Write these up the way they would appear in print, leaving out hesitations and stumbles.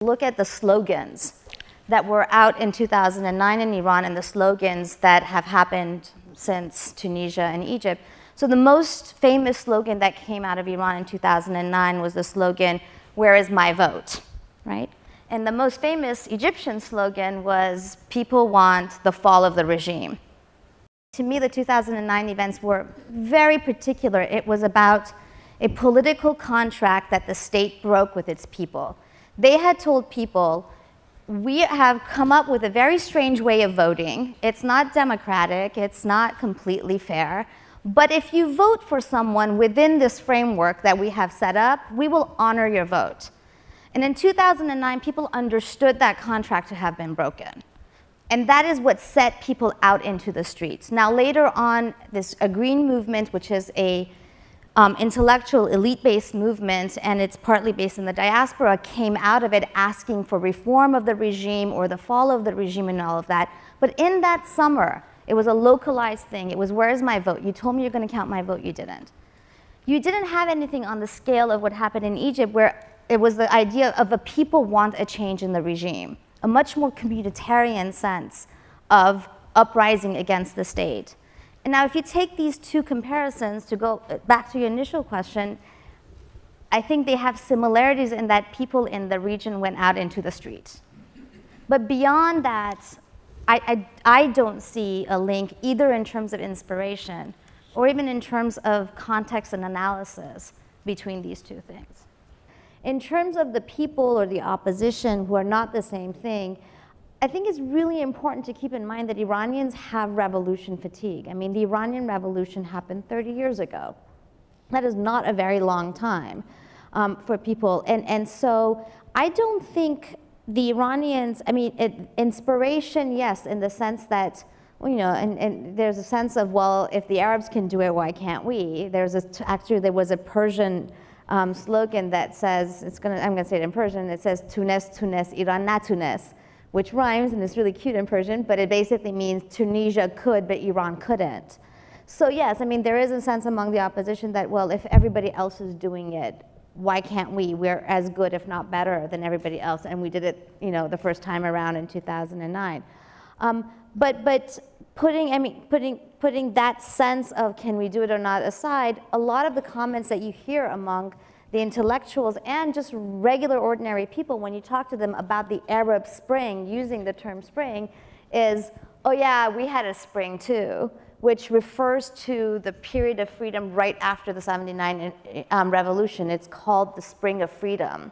Look at the slogans that were out in 2009 in Iran and the slogans that have happened since Tunisia and Egypt. So the most famous slogan that came out of Iran in 2009 was the slogan, "Where is my vote?" Right? And the most famous Egyptian slogan was, "People want the fall of the regime." To me, the 2009 events were very particular. It was about a political contract that the state broke with its people. They had told people, we have come up with a very strange way of voting. It's not democratic, it's not completely fair, but if you vote for someone within this framework that we have set up, we will honor your vote. And in 2009, people understood that contract to have been broken. And that is what set people out into the streets. Now later on, a green movement, which is a intellectual elite-based movement, and it's partly based in the diaspora, came out of it asking for reform of the regime or the fall of the regime and all of that. But in that summer, it was a localized thing. It was, where's my vote? You told me you're going to count my vote, you didn't. You didn't have anything on the scale of what happened in Egypt, where it was the idea of the people want a change in the regime, a much more communitarian sense of uprising against the state. And now if you take these two comparisons, to go back to your initial question, I think they have similarities in that people in the region went out into the streets. But beyond that, I don't see a link either in terms of inspiration or even in terms of context and analysis between these two things. In terms of the people or the opposition who are not the same thing, I think it's really important to keep in mind that Iranians have revolution fatigue. I mean, the Iranian Revolution happened 30 years ago. That is not a very long time for people. And so I don't think the Iranians, I mean, inspiration, yes, in the sense that, well, you know, and there's a sense of, well, if the Arabs can do it, why can't we? Actually, there was a Persian slogan that says, I'm gonna say it in Persian, it says, Tunis, Tunis, Iran na Tunis, which rhymes and is really cute in Persian, but it basically means Tunisia could, but Iran couldn't. So yes, I mean, there is a sense among the opposition that, well, if everybody else is doing it, why can't we? We're as good, if not better, than everybody else, and we did it, you know, the first time around in 2009. But putting that sense of can we do it or not aside, a lot of the comments that you hear among the intellectuals and just regular ordinary people, when you talk to them about the Arab Spring, using the term spring, is, oh yeah, we had a spring too, which refers to the period of freedom right after the '79 revolution. It's called the Spring of Freedom.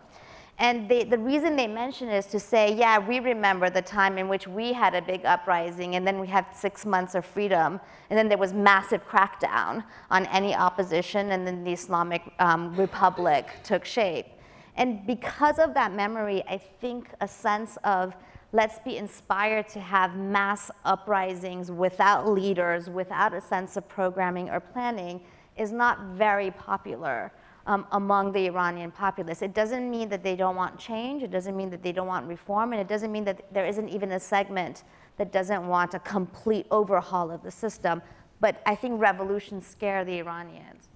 And the reason they mention it is to say, yeah, we remember the time in which we had a big uprising, and then we had 6 months of freedom, and then there was massive crackdown on any opposition, and then the Islamic Republic took shape. And because of that memory, I think a sense of let's be inspired to have mass uprisings without leaders, without a sense of programming or planning, is not very popular among the Iranian populace. It doesn't mean that they don't want change, it doesn't mean that they don't want reform, and it doesn't mean that there isn't even a segment that doesn't want a complete overhaul of the system. But I think revolutions scare the Iranians.